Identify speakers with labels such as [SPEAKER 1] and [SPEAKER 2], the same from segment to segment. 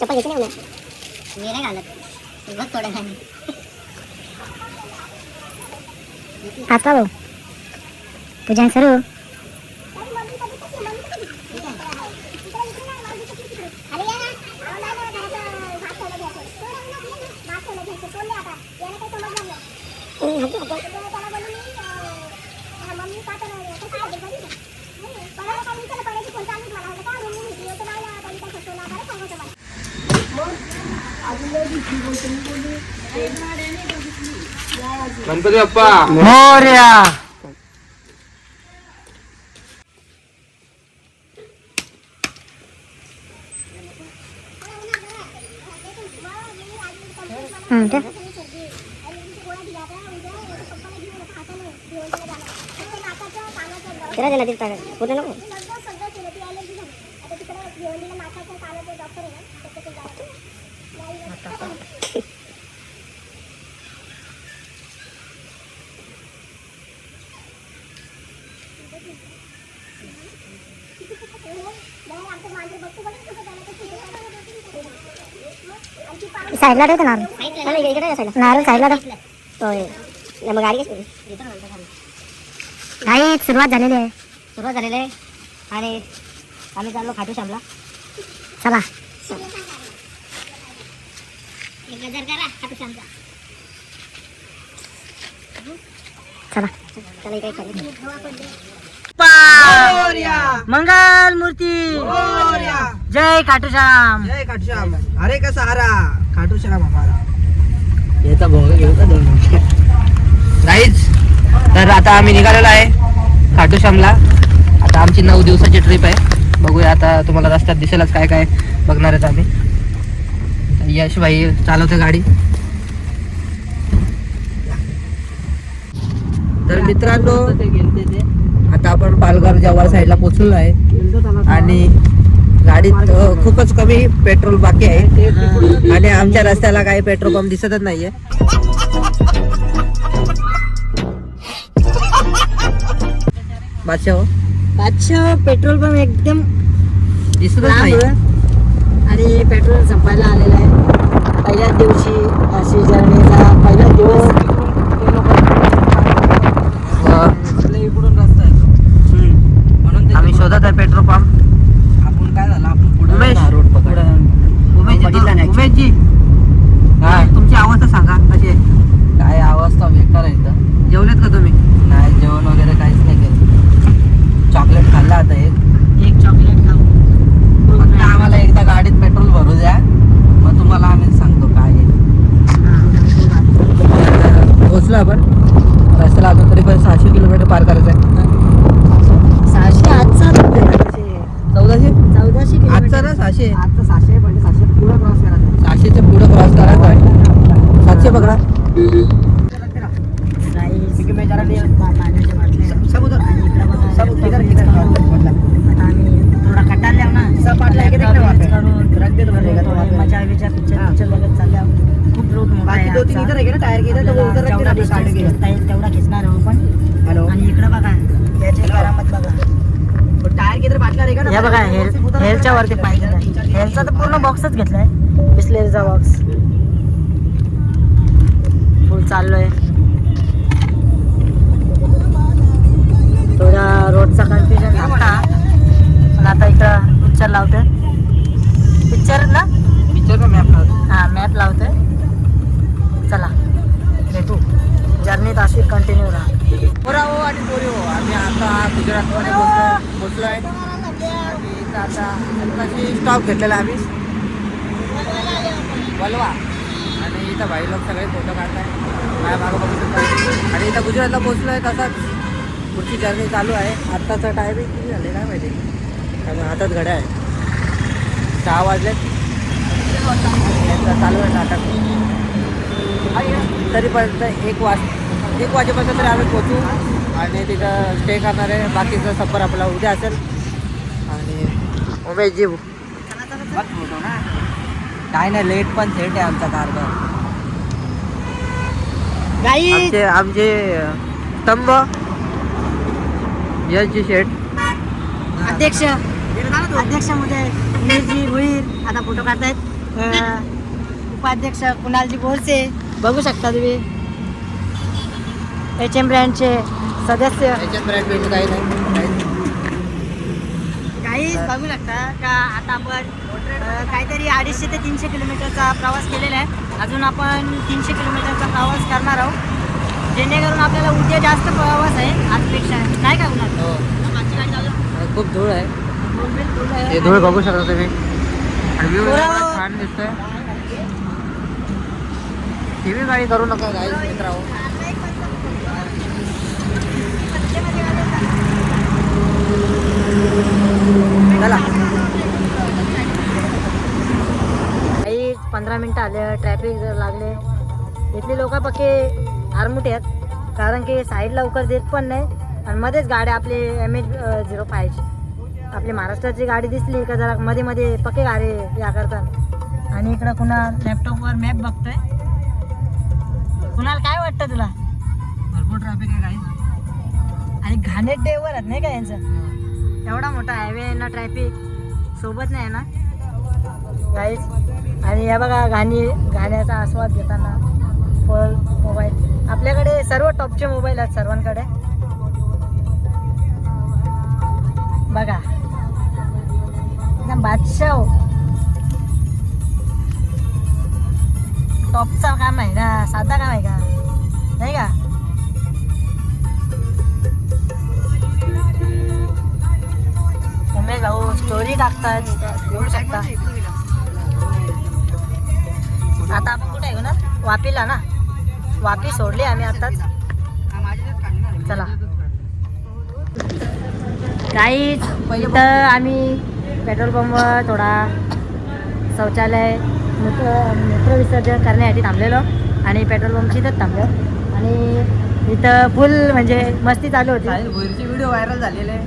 [SPEAKER 1] चप्पल घेतली नाही मी नाही घालत बघ थोडं खाली आता भाऊ तुझ्या सरू
[SPEAKER 2] गणपती बाप्पा
[SPEAKER 3] मोरया.
[SPEAKER 1] तेरा देना दिल टाका पूर्ण नको साईडला ठेवतो नारळ नारळ साईडला ठेव मग गाडी काही सुरुवात झालेली आहे आणि आम्ही चाललो खाटू श्यामला चला चला चला इकडे
[SPEAKER 3] मंगल मूर्ती जय खाटूश्याम.
[SPEAKER 4] जय खाटूश्याम. अरे का सारा खाटूश्याम हमारा. याचा भोग घेऊ का 2 मिनिट.
[SPEAKER 2] गाईज तर आता आम्ही निघालेलो आहे खाटूश्यामला. आता आमची 9 दिवसाची ट्रिप आहे. बघूया आता तुम्हाला रस्त्यात दिसेलच काय काय बघणार आहेत आम्ही. यश भाई चालवते गाडी. तर मित्रांनो आता आपण पालघर जव्हार साईडला पोहोचलो आहे आणि गाडीत खूपच कमी पेट्रोल बाकी आहे आणि आमच्या रस्त्याला काही पेट्रोल पंप दिसतच नाहीये.
[SPEAKER 3] बादशाह पेट्रोल पंप एकदम
[SPEAKER 2] दिसतच
[SPEAKER 3] लांब
[SPEAKER 2] नाही.
[SPEAKER 3] आहे आणि पेट्रोल संपायला आलेलं आहे. पहिल्याच दिवशी अशी जर्नीचा पहिला दिवस
[SPEAKER 4] इकडून रस्ता आहे म्हणून
[SPEAKER 2] आम्ही शोधत आहे पेट्रोल पंप.
[SPEAKER 4] आपण काय झालं आपण पुढे
[SPEAKER 2] उमेश
[SPEAKER 4] रोड पकडला. बघितला नाही.
[SPEAKER 2] उमेशजी तुमची अवस्था सांगा कशी आहे.
[SPEAKER 4] काय अवस्था बेकार आहे इथं.
[SPEAKER 2] जेवलेत का तुम्ही.
[SPEAKER 4] नाही जेवण वगैरे काहीच नाही केलं. चॉकलेट खाल्ला आता एक
[SPEAKER 3] चॉकलेट खाऊ.
[SPEAKER 4] फक्त आम्हाला एकदा गाडीत पेट्रोल भरू द्या मग तुम्हाला आम्ही सांगतो काय आहे.
[SPEAKER 2] पोहोचलो आपण रस्त्याला अजून तरी पण 600 किलोमीटर पार करायचं आहे.
[SPEAKER 3] 600 आजचा
[SPEAKER 2] 1400
[SPEAKER 3] 1400
[SPEAKER 2] आजचा ना 600
[SPEAKER 4] आता 600 म्हणजे 600 पुढे क्रॉस करायचं.
[SPEAKER 2] 600च्या पुढे क्रॉस करायचा आहे. 700 पकडा.
[SPEAKER 3] पाण्याच्या बाटल्या
[SPEAKER 4] समुद्र
[SPEAKER 3] आणि इकडं बघा
[SPEAKER 4] समुद्र
[SPEAKER 3] आता
[SPEAKER 4] किधर
[SPEAKER 3] आम्ही थोडा कटाळल्या ना
[SPEAKER 4] रख दे तो भरेगा तो
[SPEAKER 3] मजा पिक्चर बघत चालल्या. खूप रोड मोठा
[SPEAKER 4] बाकी
[SPEAKER 3] आहे
[SPEAKER 4] 2-3 इधर है ना टायर के इधर तो वो उधर रख
[SPEAKER 3] जेवढा
[SPEAKER 4] देना
[SPEAKER 3] distance
[SPEAKER 4] काट के.
[SPEAKER 3] घेता येईल तेवढा खेचणार आहोत आपण.
[SPEAKER 4] हेलो
[SPEAKER 3] आणि इकडं बघा याची करामत बघा.
[SPEAKER 4] टायर के इधर बाटला रहेगा ना.
[SPEAKER 3] हे बघा हेलच्या वरती पाहिजे हेलचा तर पूर्ण बॉक्सच घेतलाय. बिस्लेरीचा बॉक्स फुल चाललोय. थोडा रोडचा कन्फ्युजन झाला पण आता इकडं पिक्चर लावतोय. पिक्चर ना
[SPEAKER 2] पिक्चरचा मॅप
[SPEAKER 3] हा मॅप लावतोय. चला भेटू जर्नीत अशी कंटिन्यू राहा.
[SPEAKER 2] पोराओ आणि पोरिओ आम्ही आता गुजरातमध्ये पोहोचलो आहे आणि इथं आता हलकाशी स्टॉप घेतलेला आम्ही वलवा आणि इथं भाई लोक सगळे फोटो काढताय माझ्या मागं बघू शकता. आणि इथं गुजरातला पोहोचलो आहे तसाच पुढची जर्नी चालू आहे. आत्ताचा टायमिंग किती झाले काय माहिती त्यामुळे हातात घड्या आहे 6 वाजलेत. चालू आहे नाटक तरीपर्यंत 1 वाजेपर्यंत तरी आम्ही पोचू आणि तिथं स्टे करणार आहे. बाकीचा सफर आपला उद्या असेल. आणि उमेशजी
[SPEAKER 4] काय नाही लेट पण सेट आहे आमचा कारभार.
[SPEAKER 2] आमचे स्तंभ यशजी शेठ
[SPEAKER 3] अध्यक्ष मध्ये उमेशजी भुईर आता फोटो काढतायत. उपाध्यक्ष कुणालजी बोरसे बघू शकता तुम्ही. HM ब्रँडचे सदस्य
[SPEAKER 2] याच्यात ब्रँड भेटू काही नाही.
[SPEAKER 3] काहीच बघू शकता का आता आपण काहीतरी 250 ते 300 किलोमीटरचा प्रवास केलेला आहे. अजून आपण 300 किलोमीटरचा प्रवास करणार आहोत, जेणेकरून आपल्याला उद्या जास्त प्रवास आहे आजपेक्षा, नाही का उन्हात.
[SPEAKER 2] हो.
[SPEAKER 3] आजची गाडी चालू
[SPEAKER 2] खूप धूळ आहे.
[SPEAKER 3] धूळ आहे.
[SPEAKER 2] हे धूळ बघू शकता तुम्ही. आणि व्ह्यू
[SPEAKER 3] थोडा-
[SPEAKER 2] छान दिसतोय. टीव्ही गाडी करू नका गाईज मित्रांनो. चला.
[SPEAKER 3] काही 15 मिनटं आले, ट्रॅफिक जर लागले. इथली लोक पक्के आरमुटे आहेत, कारण की साईड लवकर देत पण नाही आणि मध्येच गाडी आपली MH-05 आपली महाराष्ट्राची गाडी दिसली का जरा मध्ये मध्ये पक्के गाडी या करतात. आणि इकडं कुणाल लॅपटॉपवर मॅप बघतोय. कुणाल काय वाटतं तुला?
[SPEAKER 2] भरपूर ट्रॅफिक आहे गाईज.
[SPEAKER 3] आणि घाणेट ड्रायव्हर आहेत नाही का यांचं, एवढा मोठा हायवे ना ट्रॅफिक सोबत नाही ना गाईज. आणि या बघा गाण्याचा आस्वाद घेताना फोन मोबाईल. आपल्याकडे सर्व टॉपचे मोबाईल आहेत सर्वांकडे बघा. एकदम बादशाह टॉपचा काम आहे ना, साधा काम आहे का नाही का. उमेश भाऊ स्टोरी टाकतात बघू शकता. आता आपण कुठे आहे ना, वापीला ना. वापी सोडली आम्ही आताच. चला काहीच इथं आम्ही पेट्रोल पंपवर थोडा शौचालय मूत्रविसर्जन करण्यासाठी थांबलेलो आणि पेट्रोल पंपची इथंच थांबलो. आणि इथं फुल म्हणजे मस्ती चालू होती.
[SPEAKER 2] भुईरची व्हिडिओ व्हायरल झालेले.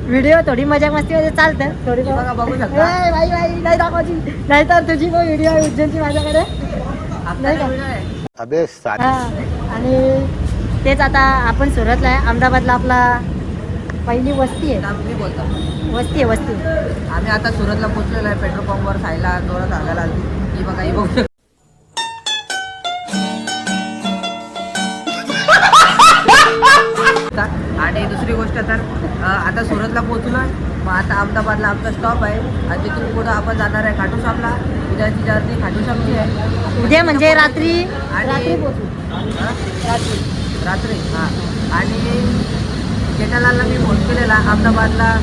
[SPEAKER 3] व्हिडिओ थोडी मजाक मस्तीमध्ये चालतं थोडी.
[SPEAKER 2] बघा, बघू शकता.
[SPEAKER 3] बाई नाही दाखवायची, नाही तर तुझी पण व्हिडिओ आहे उज्जैनची माझ्याकडे नाही का.
[SPEAKER 5] अबे
[SPEAKER 3] हा. आणि तेच आता आपण सुरतला आहे. अहमदाबादला आपला पहिली वस्ती आहे.
[SPEAKER 2] मी बोलतो.
[SPEAKER 3] वस्ती आहे.
[SPEAKER 2] आम्ही आता सुरतला पोहोचलेलो आहे. पेट्रोल पंपवर सायला जोरात सांगायला आली. ही बघा, ही बघू. आणि दुसरी गोष्ट तर आता सुरतला पोहोचलो आहे. मग आता अहमदाबादला आमचा स्टॉप आहे आणि तिथून पुढं आपण जाणार आहे खाटूश्यामला. उद्याची जर्नी खाटूश्यामची आहे.
[SPEAKER 3] उद्या म्हणजे रात्री
[SPEAKER 2] आणि
[SPEAKER 3] पोहोचू.
[SPEAKER 2] रात्री हां. आणि जेठालालला मी फोन केलेला. अहमदाबादला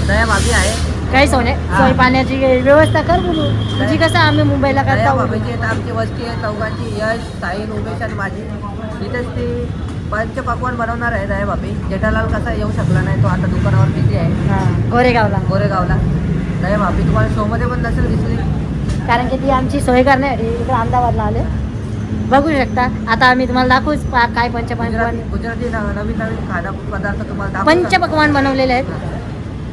[SPEAKER 2] दया भाभी आहे.
[SPEAKER 3] काही सोय पाण्याची व्यवस्था कर बोलू. तुझी कसं आम्ही मुंबईला
[SPEAKER 2] दया
[SPEAKER 3] करता
[SPEAKER 2] भाभीची आता आमची वस्ती आहे चौघांची. यश, साहिल, उमेश आणि माझी. तिथेच ती पंचपक्वान बनवणार आहे दया भाभी. जेठालाल कसा येऊ शकला नाही, तो आता दुकानावर बिझी आहे गोरेगावला. दया भाभी तुम्हाला शोमध्ये पण नसेल दिसली,
[SPEAKER 3] कारण की ती आमची सोय करण्यासाठी इकडे अहमदाबादला आले. बघू शकता. आता आम्ही तुम्हाला दाखवूच काय पंचपक्वान
[SPEAKER 2] गुजराती नवीन खाद्य पदार्थ तुम्हाला दाखवू.
[SPEAKER 3] पंचपक्वान बनवलेले आहेत.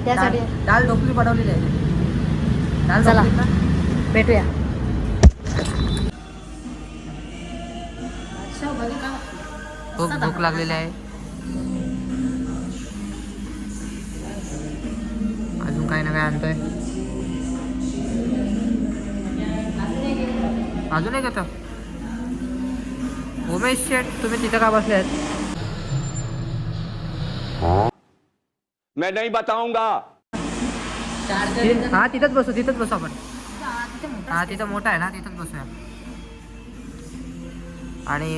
[SPEAKER 3] त्यासाठी
[SPEAKER 2] दाल ढोकली बनवलेली आहे. दाल
[SPEAKER 3] चला.
[SPEAKER 2] ढोकली का?
[SPEAKER 3] भेटूया.
[SPEAKER 2] खूप भूक लागलेली आहे. अजून काही ना काय आणतोय. अजून एक येतो. उमेश शेठ, तुम्ही तिथं का बसले आहेत?
[SPEAKER 5] मैं नहीं बताऊंगा.
[SPEAKER 2] हा, तिथंच बसू आपण. हा, तिथं मोठा आहे ना, तिथंच बसूया. आणि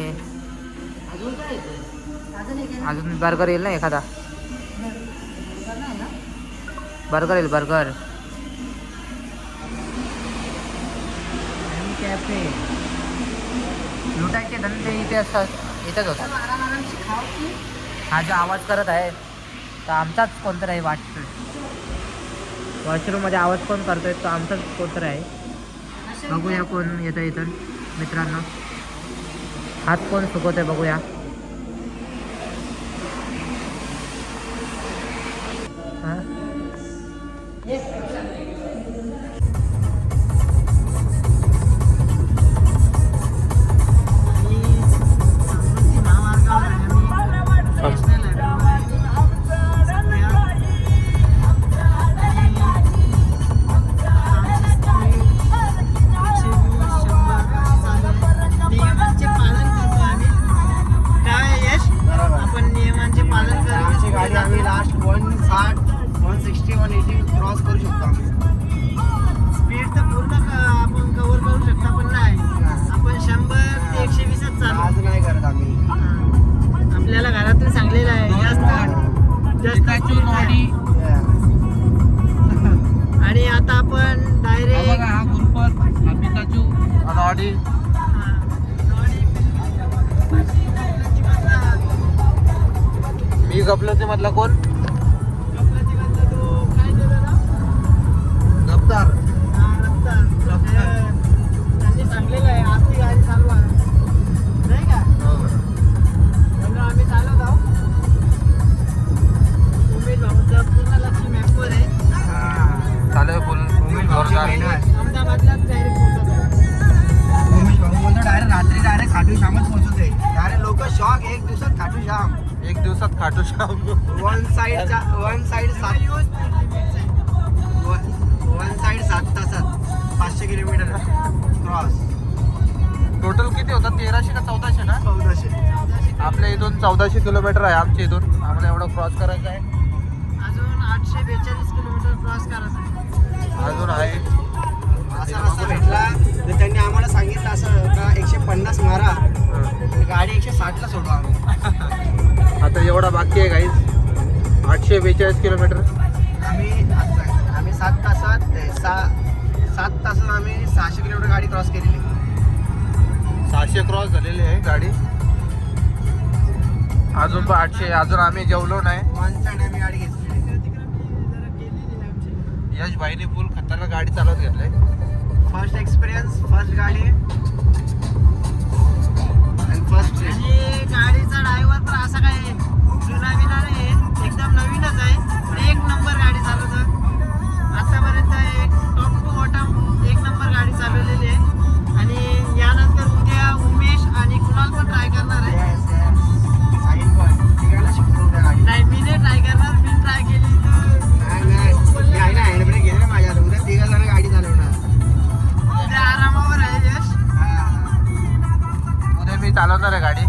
[SPEAKER 2] अजून बर्गर येईल ना एखादा. बर्गर येईल, बर्गर. कॅफे लुटायचे धंदे इथे असतात, इथेच होतात. हा जो आवाज करत आहे तर आमचाच कोणतरी आहे वाटतं. वॉशरूममध्ये आवाज कोण करतोय तो आमचाच कोणतरी आहे. बघूया कोण येतं इथून मित्रांनो. हात कोण सुकवतोय बघूया. हा, नॉडी मी गपलती मधला कोण गप्तार
[SPEAKER 3] त्यांनी सांगलेलं आहे आज ती गाडी चालवा नाही का म्हणून आम्ही चालत आहोत उमेश भाऊचं पूर्ण लक्ष मॅपवर आहे
[SPEAKER 2] चालू फुल
[SPEAKER 3] अहमदाबादलाच डायरेक्ट पोहोचत आहे
[SPEAKER 4] उमेश भाऊ बोलतो डायरेक्ट खाटू श्यामच पोहोचते डायरेक्ट लोक शॉक एक दिवसात खाटू श्याम
[SPEAKER 2] एक दिवसात खाटू श्याम
[SPEAKER 4] वन साइड 7 तासात 500 किलोमीटर क्रॉस
[SPEAKER 2] टोटल किती होतात 1300 का 1400 ना
[SPEAKER 4] 1400
[SPEAKER 2] आपल्या इथून 1400 किलोमीटर आहे आमच्या इथून आम्हाला एवढं क्रॉस करायचं आहे
[SPEAKER 3] अजून 842 किलोमीटर क्रॉस करायचं आहे
[SPEAKER 2] अजून आहे
[SPEAKER 4] असा रस्ता भेटला तर त्यांनी आम्हाला सांगितलं असं का 150 मारा तर गाडी 160 ला सोडू आम्ही
[SPEAKER 2] आता एवढा बाकी आहे गाईज 842 किलोमीटर
[SPEAKER 4] आम्ही 7 तासात आम्ही 600 किलोमीटर गाडी क्रॉस केलेली
[SPEAKER 2] 600 क्रॉस झालेली आहे गाडी अजून पण 800 अजून आम्ही जेवलो नाही
[SPEAKER 4] वन साइड आम्ही गाडी घेतली
[SPEAKER 2] यश भाईने फुल खतरनाक गाडी चालवत घेतलंय
[SPEAKER 4] फर्स्ट एक्सपिरियन्स फर्स्ट गाडी आणि फर्स्ट ट्रिप
[SPEAKER 3] आणि गाडीचा ड्रायव्हर पण असा काय जुना बिना नाही एकदम नवीनच आहे पण एक नंबर गाडी चालवतं आतापर्यंत एक टॉप टू बॉटम एक नंबर गाडी चालवलेली आहे आणि यानंतर उद्या उमेश आणि कुणाल पण ट्राय करणार आहे
[SPEAKER 4] साईड पण तिघाला शिकतो त्या गाडी
[SPEAKER 3] नाही मी नाही ट्राय करणार मी ट्राय केली तर
[SPEAKER 4] नाही मी आहे ना हँडब्रेक घेतले माझ्या उद्या 3 जण गाडी चालवणार
[SPEAKER 3] उद्या आरामावर आहे यश
[SPEAKER 2] उद्या मी चालवणार आहे गाडी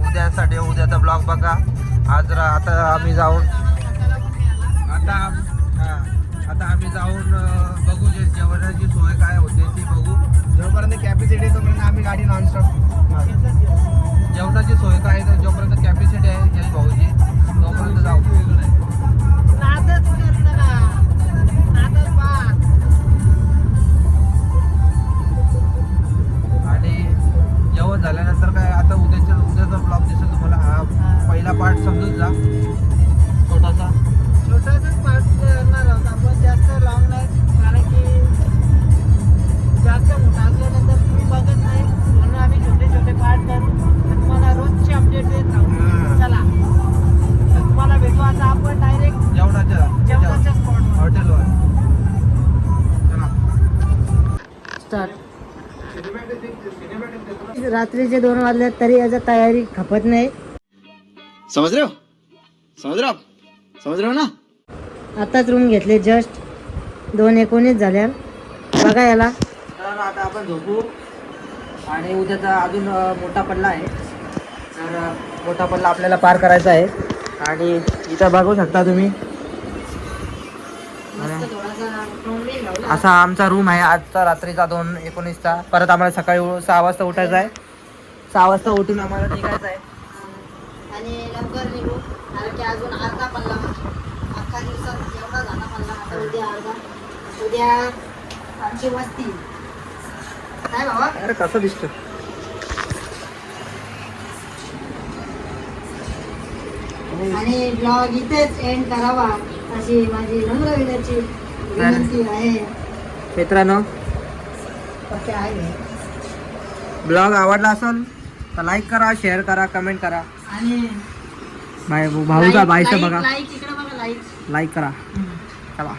[SPEAKER 2] उद्यासाठी उद्याचा ब्लॉग बघा आज आता आम्ही जाऊन आता आम्ही जाऊन बघू जे जेवणाची सोय काय होते ती बघू
[SPEAKER 4] जोपर्यंत कॅपॅसिटी तोपर्यंत आम्ही गाडी नॉनस्टॉप
[SPEAKER 2] जेवणाची सोय काय आहे तर जोपर्यंत कॅपॅसिटी आहे यश भाऊची तोपर्यंत जाऊ
[SPEAKER 3] नादच करू नका नादच पाच
[SPEAKER 2] आणि जेवण झाल्यानंतर काय आता उद्याचा ब्लॉग दिसेल तुम्हाला हा पहिला पार्ट समजून जा
[SPEAKER 3] छोटासाच पार्ट करणार आहोत आपण जास्त लॉंग नाही कारण की जास्त मोठा असल्यानंतर तुम्ही बघत नाही म्हणून आम्ही छोटे छोटे पार्ट करू तर तुम्हाला रोजची अपडेट देत राहू चला तर तुम्हाला भेटू आता आपण डायरेक्ट जेवणाच्या स्पॉटवर
[SPEAKER 2] हॉटेलवर
[SPEAKER 3] रात्रीचे 2 वाजले तरी याची तयारी खपत नाही
[SPEAKER 4] समज रहे हो ना
[SPEAKER 3] आताच रूम घेतले जस्ट 2:19 झाल्या बघा याला
[SPEAKER 2] आता आपण झोपू आणि उद्याचा अजून मोठा पल्ला आहे तर मोठा पल्ला आपल्याला पार करायचा आहे आणि इथं बघू शकता तुम्ही असा आमचा रूम आहे आजचा रात्रीचा 2:19चा परत आम्हाला सकाळी 6 वाजता उठायचं आहे 6 वाजता उठून आम्हाला निघायचं आहे
[SPEAKER 3] आणि लवकर निघू कारण की अजून अर्धा पल्ला अख्खा दिवसात एवढा झाला पल्ला आता उद्या अर्धा उद्या आमची वस्ती काय बाबा
[SPEAKER 2] अरे कसं दिसतं
[SPEAKER 3] आणि ब्लॉग इथेच एंड करावा अशी माझी नम्र विनंती आहे
[SPEAKER 2] मित्रांनो
[SPEAKER 3] ओके आहे
[SPEAKER 2] ब्लॉग आवडला असेल तर लाईक करा शेअर करा कमेंट करा
[SPEAKER 3] आणि
[SPEAKER 2] भाऊचा बायचं बघा
[SPEAKER 3] लाईक इकडे बघा लाईक
[SPEAKER 2] लाईक करा चला